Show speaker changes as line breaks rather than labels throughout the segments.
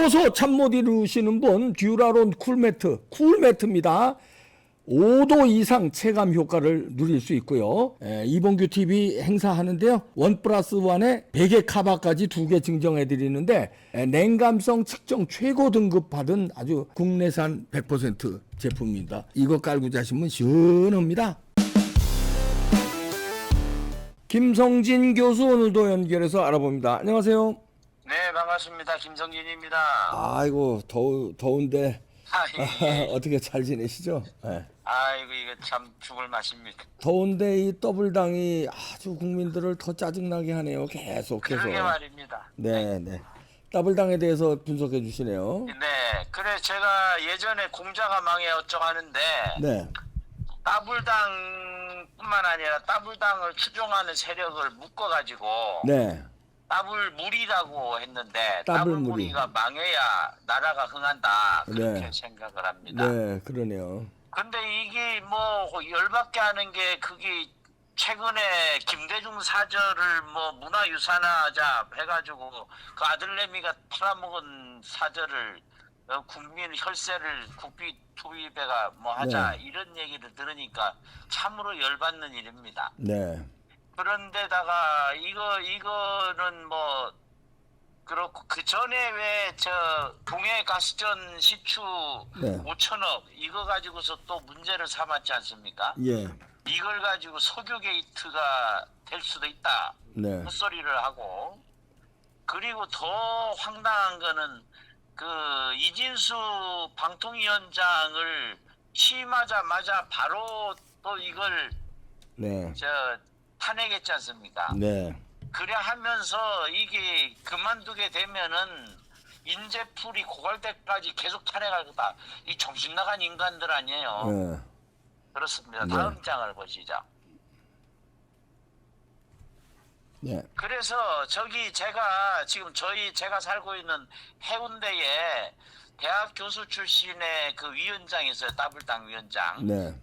비로소 잠 못 이루시는 분 듀라론 쿨매트입니다. 5도 이상 체감 효과를 누릴 수 있고요. 이봉규 TV 행사하는데요. 1+1에 베개 카바까지 2개 증정해 드리는데 냉감성 측정 최고 등급 받은 아주 국내산 100% 제품입니다. 이거 깔고 자시면 시원합니다. 김성진 교수 오늘도 연결해서 알아봅니다. 안녕하세요.
네, 반갑습니다. 김성진입니다.
아이고 더운데
예.
어떻게 잘 지내시죠? 네.
아이고, 이거 참 죽을 맛입니다.
더운데 이 더블당이 아주 국민들을 더 짜증나게 하네요. 계속해서.
그러게 말입니다.
네. 더블당에 대해서 분석해 주시네요.
네, 그래 제가 예전에 공자가 망해 어쩌고 하는데
네.
더블당뿐만 아니라 더블당을 추종하는 세력을 묶어가지고
네.
더블무리라고 했는데
더블무리.
더블무리가 망해야 나라가 흥한다 그렇게
네.
생각을 합니다.
네, 그러네요.
근데 이게 뭐 열받게 하는 게 그게 최근에 김대중 사절을 뭐 문화유산화자 해가지고 그 아들내미가 팔아먹은 사절을 국민 혈세를 국비 투입해가 뭐 하자
네.
이런 얘기를 들으니까 참으로 열받는 일입니다.
네.
그런데다가 이거는 뭐 그렇고 그 전에 왜 저 동해 가스전 시추
네.
5천억 이거 가지고서 또 문제를 삼았지 않습니까?
예.
이걸 가지고 석유 게이트가 될 수도 있다.
네.
헛소리를 하고 그리고 더 황당한 거는 그 이진수 방통위원장을 취임하자마자 바로 또 이걸
네.
탄핵했지 않습니까?
네.
그래 하면서 이게 그만두게 되면은 인재풀이 고갈 때까지 계속 탄핵할 거다. 이 정신 나간 인간들 아니에요.
네.
그렇습니다.
네.
다음 장을 보시죠.
네.
그래서 제가 지금 제가 살고 있는 해운대에 대학 교수 출신의 그 위원장이 있어요. 더블당 위원장.
네.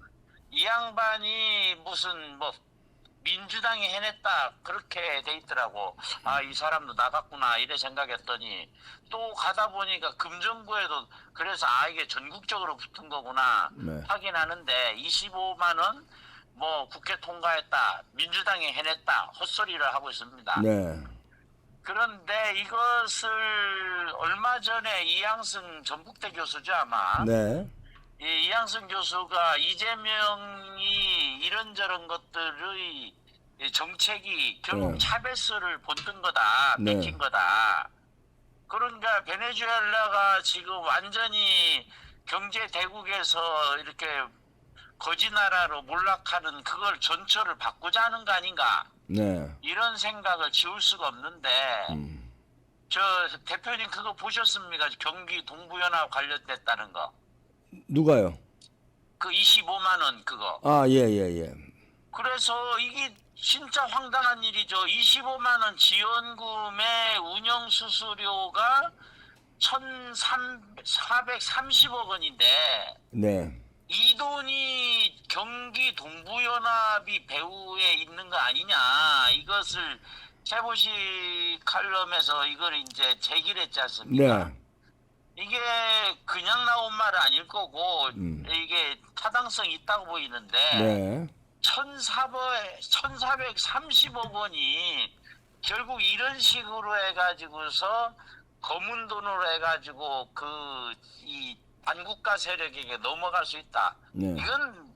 이 양반이 무슨 뭐 민주당이 해냈다 그렇게 돼 있더라고. 아, 이 사람도 나갔구나 이래 생각했더니 또 가다 보니까 금정구에도 그래서 이게 전국적으로 붙은 거구나
네.
확인하는데 25만 원 뭐 국회 통과했다 민주당이 해냈다 헛소리를 하고 있습니다.
네.
그런데 이것을 얼마 전에 이양승 전국대 교수죠 아마.
네.
이 이양승 교수가 이재명이 이런저런 것들의 정책이 결국
네.
차별서를 본뜬 거다,
네.
뺏긴 거다. 그러니까 베네수엘라가 지금 완전히 경제 대국에서 이렇게 거지 나라로 몰락하는 그걸 전철을 바꾸자 하는 거 아닌가?
네.
이런 생각을 지울 수가 없는데 저 대표님 그거 보셨습니까? 경기 동부연합 관련됐다는 거.
누가요?
그 25만 원 그거.
아, 예.
그래서 이게 진짜 황당한 일이죠. 25만 원 지원금의 운영 수수료가 1,430억 원인데
네.
이 돈이 경기 동부연합이 배후에 있는 거 아니냐. 이것을 최보식 칼럼에서 이걸 이제 제기를 했지 않습니까?
네.
이게 그냥 나온 말은 아닐 거고 이게 타당성이 있다고 보이는데
네.
1,430억 원이 결국 이런 식으로 해가지고서 검은 돈으로 해가지고 이 반국가 세력에게 넘어갈 수 있다.
네.
이건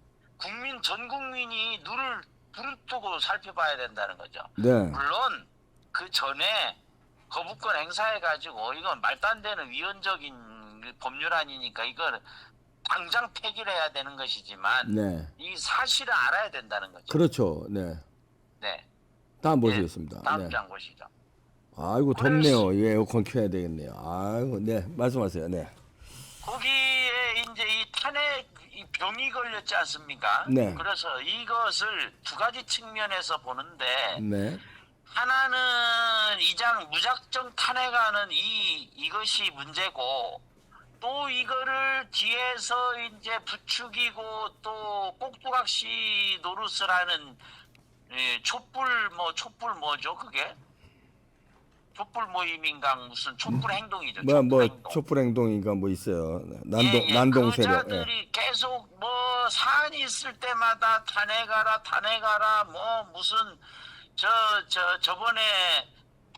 전 국민이 눈을 부릅뜨고 살펴봐야 된다는 거죠.
네.
물론 그 전에 거부권 행사해가지고 이건 말도 안 되는 위헌적인 법률안이니까 이걸 당장 폐기를 해야 되는 것이지만
네.
이 사실을 알아야 된다는 거죠.
그렇죠. 네.
네.
다음
네,
보시겠습니다.
다음
네.
장 보시죠.
아이고
그래서-
덥네요. 예, 에어컨 켜야 되겠네요. 아이고, 네, 말씀하세요. 네.
거기에 이제 이 탄핵 이 병이 걸렸지 않습니까?
네.
그래서 이것을 두 가지 측면에서 보는데
네.
하나는 이장 무작정 탄핵하는 이것이 문제고 또 이거를 뒤에서 이제 부추기고 또 꼭두각시 노릇을 하는 촛불 뭐죠 그게 촛불 모임인가 무슨 촛불 행동이죠.
뭐
촛불
뭐
행동.
촛불 행동인가 뭐 있어요.
예, 예.
난동
그
세력. 예.
자들이 계속 뭐 사안이 있을 때마다 탄핵하라 뭐 무슨 저번에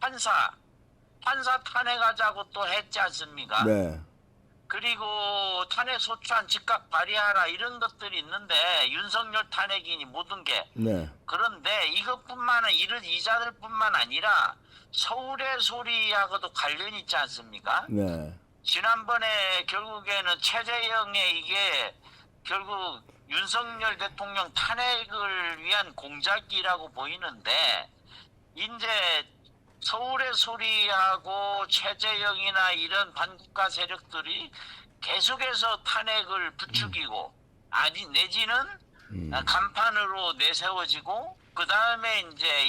판사 탄핵하자고 또 했지 않습니까?
네.
그리고 탄핵 소추안 즉각 발의하라 이런 것들이 있는데 윤석열 탄핵이니 모든 게
네.
그런데 이것뿐만은 이런 이자들뿐만 아니라 서울의 소리하고도 관련이 있지 않습니까?
네.
지난번에 결국에는 최재형의 이게 결국 윤석열 대통령 탄핵을 위한 공작이라고 보이는데 이제 서울의 소리하고 최재형이나 이런 반국가 세력들이 계속해서 탄핵을 부추기고 아니 내지는 간판으로 내세워지고 그 다음에 이제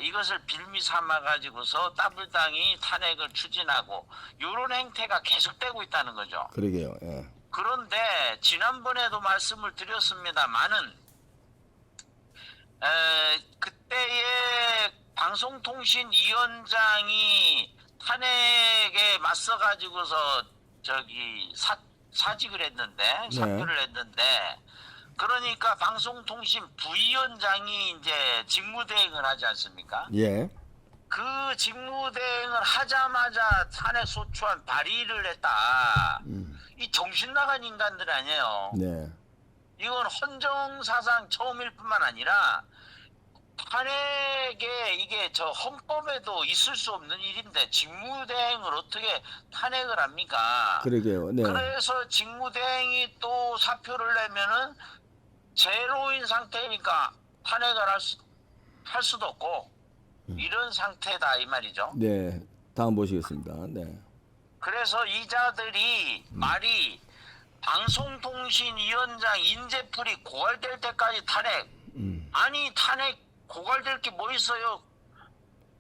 이것을 빌미 삼아 가지고서 따블당이 탄핵을 추진하고 이런 행태가 계속되고 있다는 거죠.
그러게요. 예.
그런데 지난번에도 말씀을 드렸습니다만은 그때의 방송통신위원장이 탄핵에 맞서 가지고서 사직을 했는데 사표를 했는데 그러니까 방송통신 부위원장이 이제 직무대행을 하지 않습니까?
예.
그 직무대행을 하자마자 탄핵 소추안 발의를 했다. 이 정신 나간 인간들 아니에요.
네.
이건 헌정사상 처음일 뿐만 아니라 탄핵에 이게 저 헌법에도 있을 수 없는 일인데 직무대행을 어떻게 탄핵을 합니까?
그러게요. 네.
그래서 직무대행이 또 사표를 내면은 제로인 상태니까 탄핵을 할 수도 없고 이런 상태다 이 말이죠.
네. 다음 보시겠습니다. 네.
그래서 이자들이 말이 방송통신위원장 인재풀이 고갈될 때까지 탄핵. 아니 탄핵 고갈될 게 뭐 있어요?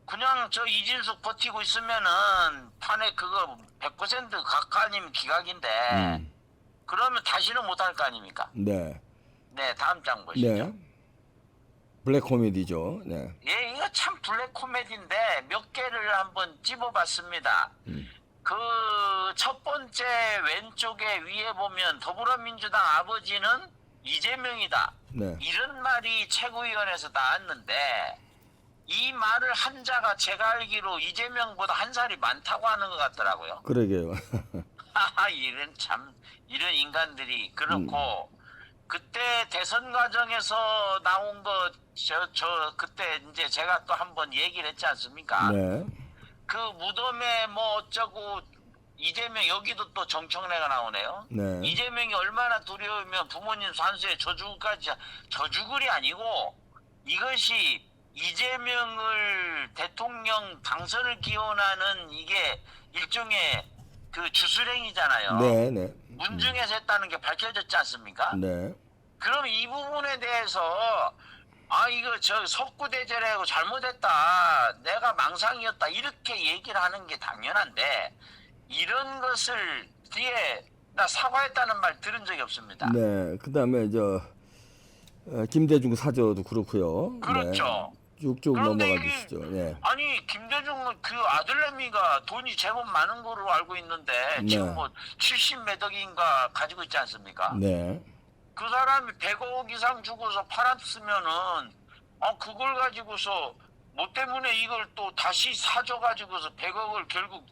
그냥 저 이진숙 버티고 있으면은 탄핵 그거 100% 각하님 기각인데 그러면 다시는 못할 거 아닙니까?
네.
네, 다음 장 보시죠.
네. 블랙 코미디죠. 네.
예, 이거 참 블랙 코미디인데 몇 개를 한번 찝어봤습니다. 그 첫 번째 왼쪽에 위에 보면 더불어민주당 아버지는 이재명이다.
네.
이런 말이 최고위원회에서 나왔는데 이 말을 한 자가 제가 알기로 이재명보다 한 살이 많다고 하는 것 같더라고요.
그러게요.
하하, 이런 인간들이 그렇고 그때 대선 과정에서 나온 거 그때 이제 제가 또 한번 얘기를 했지 않습니까?
네.
그 무덤에 뭐 어쩌고 이재명 여기도 또 정청래가 나오네요.
네.
이재명이 얼마나 두려우면 부모님 산수에 저주글이 아니고 이것이 이재명을 대통령 당선을 기원하는 이게 일종의 그 주술행위잖아요.
네. 네.
문중에서 했다는 게 밝혀졌지 않습니까?
네.
그럼 이 부분에 대해서 이거 석구대절하고 잘못했다. 내가 망상이었다. 이렇게 얘기를 하는 게 당연한데 이런 것을 뒤에 나 사과했다는 말 들은 적이 없습니다.
네. 그다음에 김대중 사저도 그렇고요.
그렇죠.
네. 쭉쭉
그런데
넘어가
이게
주시죠. 네.
아니 김대중은 그 아들내미가 돈이 제법 많은 거로 알고 있는데
네.
지금 뭐 70몇 억인가 가지고 있지 않습니까?
네.
그 사람이 100억 이상 주고서 팔았으면은 그걸 가지고서 뭐 때문에 이걸 또 다시 사줘 가지고서 100억을 결국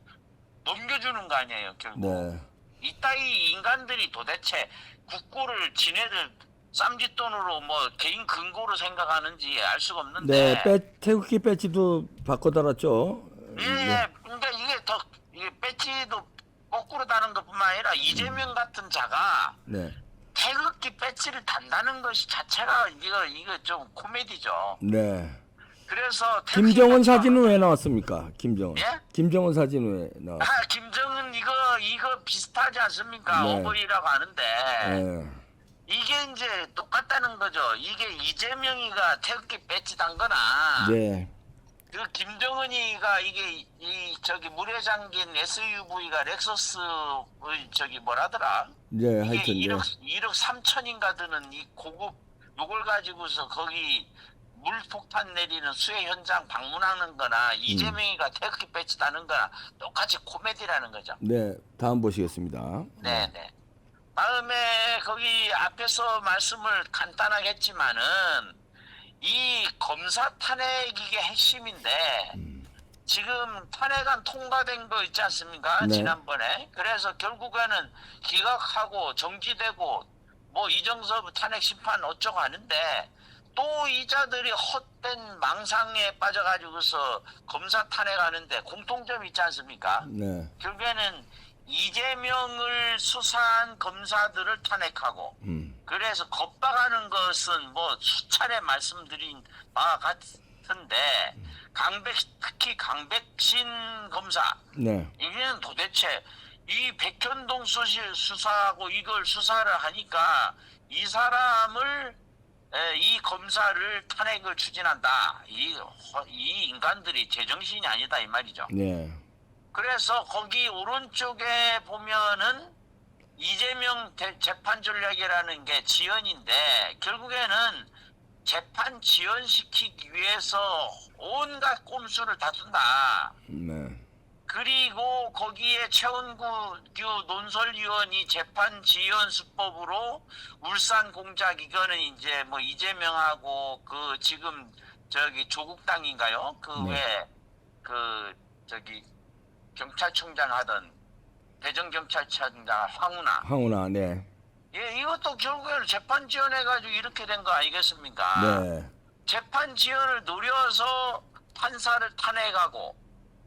넘겨주는 거 아니에요 결국.
네.
이따위 인간들이 도대체 국고를 지네들 쌈짓돈으로 뭐 개인 근거로 생각하는지 알 수가 없는데.
네. 태극기 배지도 바꿔 달았죠.
예, 그러니까 이게 배지도 거꾸로 다는 것뿐만 아니라 이재명 같은 자가
네.
태극기 배지를 단다는 것이 자체가 이거 좀 코미디죠.
네.
그래서
김정은 사진은 왜 나왔습니까? 김정은.
예?
김정은 사진은 왜 나왔어요?
김정은 이거 비슷하지 않습니까?
네.
어버이라고 하는데
네.
이게 이제 똑같다는 거죠. 이게 이재명이가 태극기 배지 단 거나
네.
그 김정은이가 이게 물에 잠긴 SUV가 렉서스 뭐라더라?
네,
이게
하여튼
1억 3천인가 드는 이 고급 요걸 가지고서 거기 물폭탄 내리는 수해 현장 방문하는 거나 이재명이가 태극기 배치다는 거나 똑같이 코미디라는 거죠.
네, 다음 보시겠습니다.
네네. 다음에 거기 앞에서 말씀을 간단하게 했지만은 이 검사 탄핵 이게 핵심인데 지금 탄핵안 통과된 거 있지 않습니까?
네.
지난번에. 그래서 결국에는 기각하고 정지되고 뭐 이정섭 탄핵 심판 어쩌고 하는데 또 이자들이 헛된 망상에 빠져가지고서 검사 탄핵하는데 공통점이 있지 않습니까?
네.
결국에는 이재명을 수사한 검사들을 탄핵하고 그래서 겁박하는 것은 뭐 수차례 말씀드린 바와 같은데 특히 강백신 검사
네.
이게는 도대체 이 백현동 수사하고 이걸 수사를 하니까 이 사람을 이 검사를 탄핵을 추진한다. 이 인간들이 제정신이 아니다 이 말이죠.
네.
그래서 거기 오른쪽에 보면은 이재명 재판 전략이라는 게 지연인데 결국에는 재판 지연시키기 위해서 온갖 꼼수를 다 쓴다.
네.
그리고 거기에 최원구 논설위원이 재판 지연 수법으로 울산 공작 이거는 이제 뭐 이재명하고 그 지금 저기 조국당인가요? 그
네.
왜 그 저기 경찰청장 하던 대전경찰청장 황운하.
네.
예, 이것도 결국에는 재판 지연해가지고 이렇게 된 거 아니겠습니까?
네.
재판 지연을 노려서 판사를 탄핵하고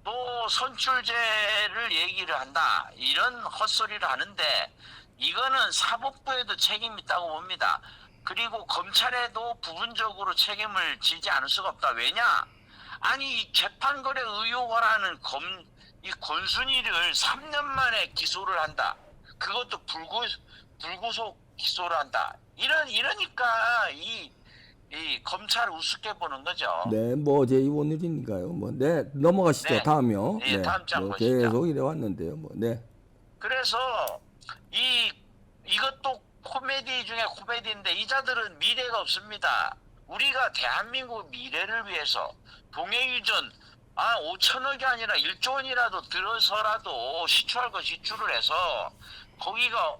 또 선출제를 얘기를 한다. 이런 헛소리를 하는데 이거는 사법부에도 책임이 있다고 봅니다. 그리고 검찰에도 부분적으로 책임을 지지 않을 수가 없다. 왜냐? 아니 이 재판거래 의혹을 이 권순이를 3년 만에 기소를 한다. 그것도 불구속 기소를 한다. 이러니까 이 검찰을 우습게 보는 거죠.
네, 뭐 어제 오늘이니까요. 뭐, 네, 넘어가시죠.
네.
다음요.
네, 다음 장
뭐
보시죠.
계속 이래 왔는데요. 뭐, 네.
그래서 이것도 코미디 중에 코미디인데 이자들은 미래가 없습니다. 우리가 대한민국 미래를 위해서 동해유전 5천억이 아니라 1조 원이라도 들어서라도 시추할 거 시추를 해서 거기가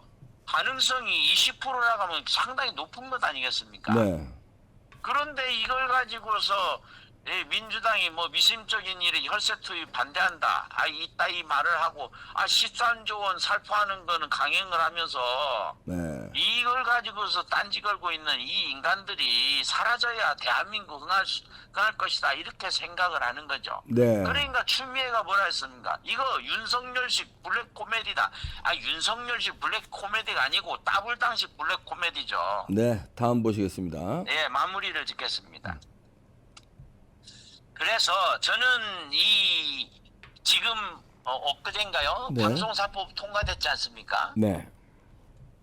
가능성이 20%라고 하면 상당히 높은 것 아니겠습니까?
네.
그런데 이걸 가지고서 민주당이 뭐 미심적인 일에 혈세 투입 반대한다. 이 말을 하고 13조 원 살포하는 거는 강행을 하면서
네.
이걸 가지고서 딴지 걸고 있는 이 인간들이 사라져야 대한민국 흥할 것이다. 이렇게 생각을 하는 거죠.
네.
그러니까 추미애가 뭐라 했습니까? 이거 윤석열식 블랙 코미디다. 윤석열식 블랙 코미디가 아니고 따블당식 블랙 코미디죠.
네, 다음 보시겠습니다.
예, 마무리를 짓겠습니다. 그래서 저는 지금 엊그제인가요?
네.
방송사법 통과됐지 않습니까?
네.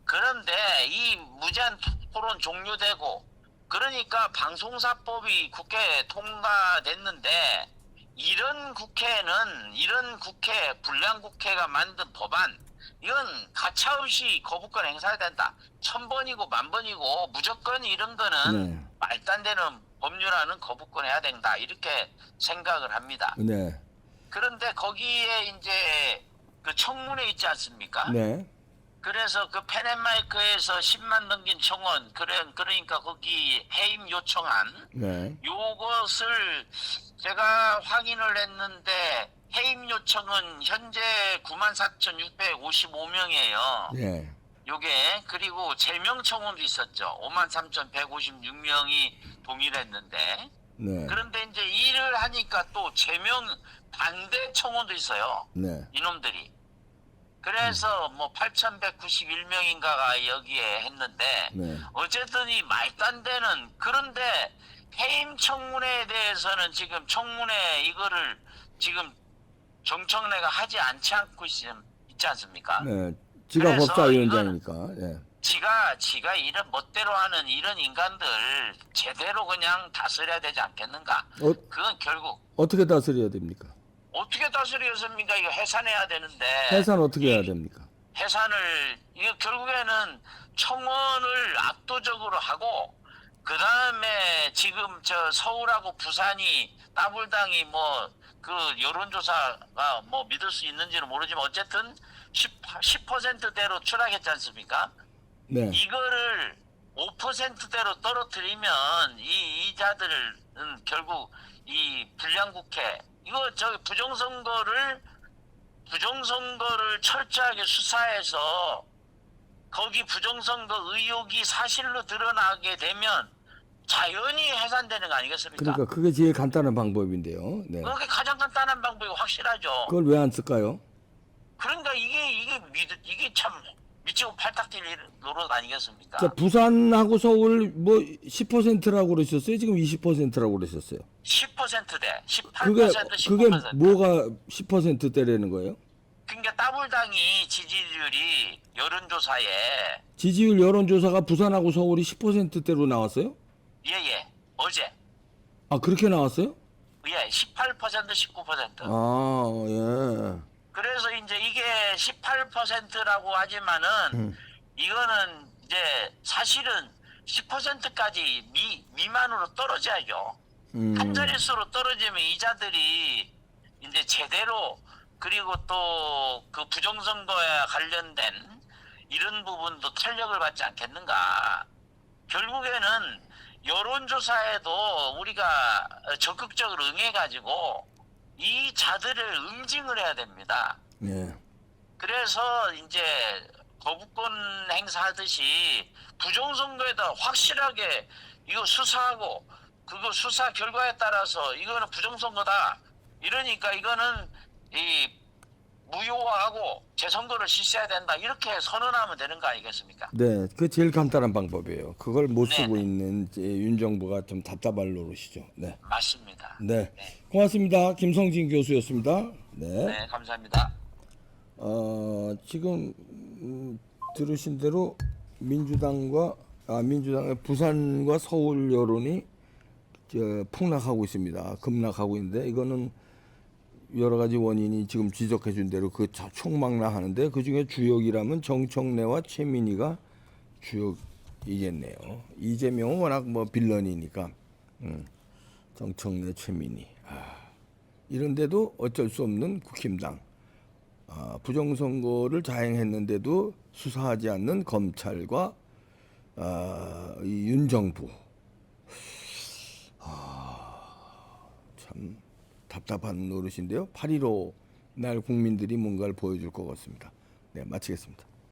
그런데 이 무제한 토론 종료되고 그러니까 방송사법이 국회에 통과됐는데 이런 국회 불량 국회가 만든 법안 이건 가차없이 거부권 행사해야 된다. 1000번이고 10,000번이고 무조건 이런 거는
네.
말도 안 되는 법률안은 거부권 해야 된다. 이렇게 생각을 합니다.
네.
그런데 거기에 이제 그 청문회 있지 않습니까?
네.
그래서 그 펜앤마이크에서 10만 넘긴 청원 그러니까 거기 해임 요청안
네.
요것을 제가 확인을 했는데 해임 요청은 현재 94,655명이에요.
네.
요게 그리고 제명 청원도 있었죠. 53,156명이 동의를 했는데
네.
그런데 이제 일을 하니까 또 제명 반대 청원도 있어요.
네.
이놈들이. 그래서 뭐 8,191명인가가 여기에 했는데
네.
어쨌든 이 말도 안 되는 그런데 해임 청문회에 대해서는 지금 청문회 이거를 지금 정청래가 하지 않지 않고 있지 않습니까?
네. 지가
그래서
법사위원장이니까. 네.
지가 이런 멋대로 하는 이런 인간들 제대로 그냥 다스려야 되지 않겠는가? 그건 결국
어떻게 다스려야 됩니까?
어떻게 다스리겠습니까? 이거 해산해야 되는데
해산 어떻게 해야 됩니까?
해산을 이거 결국에는 청원을 압도적으로 하고 그 다음에 지금 저 서울하고 부산이 따블당이 뭐 그 여론조사가 뭐 믿을 수 있는지는 모르지만 어쨌든 10%대로 추락했지 않습니까?
네.
이거를 5%대로 떨어뜨리면 이 이자들은 결국 이 불량국회 이거 저 부정선거를 철저하게 수사해서 거기 부정선거 의혹이 사실로 드러나게 되면 자연히 해산되는 거 아니겠습니까?
그러니까 그게 제일 간단한 방법인데요. 네.
그게 가장 간단한 방법이 확실하죠.
그걸 왜 안 쓸까요?
그러니까 이게 참 미치고 팔딱 뛸 노릇 아니겠습니까?
자, 부산하고 서울 뭐 10%라고 그러셨어요? 지금 20%라고 그러셨어요?
10%대, 18%,
그게
19%.
뭐가 10%대라는 거예요?
그러니까 따블당이 지지율이 여론조사에
지지율 여론조사가 부산하고 서울이 10%대로 나왔어요?
예예 어제
아, 그렇게 나왔어요?
예 18% 19%.
아, 예.
그래서 이제 이게 18%라고 하지만은 이거는 이제 사실은 10%까지 미만으로 떨어져야죠. 한 자릿수로 떨어지면 이자들이 이제 제대로 그리고 또 그 부정선거에 관련된 이런 부분도 탄력을 받지 않겠는가. 결국에는 여론조사에도 우리가 적극적으로 응해가지고 이 자들을 응징을 해야 됩니다.
예.
그래서 이제 거부권 행사하듯이 부정선거에다 확실하게 이거 수사하고 그거 수사 결과에 따라서 이거는 부정선거다. 이러니까 이거는 이 무효화하고 재선거를 실시해야 된다. 이렇게 선언하면 되는 거 아니겠습니까?
네, 그 제일 간단한 방법이에요. 그걸 못 쓰고
네네.
있는 이제 윤 정부가 좀 답답할 노릇이죠. 네.
맞습니다.
네. 고맙습니다. 김성진 교수였습니다. 네.
네, 감사합니다.
지금 들으신 대로 민주당의 부산과 서울 여론이 폭락하고 있습니다. 급락하고 있는데 이거는 여러 가지 원인이 지금 지적해 준 대로 그 총망라하는데 그 중에 주역이라면 정청래와 최민희가 주역이겠네요. 이재명은 워낙 뭐 빌런이니까 정청래, 최민희. 이런데도 어쩔 수 없는 국힘당. 부정선거를 자행했는데도 수사하지 않는 검찰과 이 윤정부. 참 답답한 노릇인데요. 8.15 날 국민들이 뭔가를 보여줄 것 같습니다. 네, 마치겠습니다.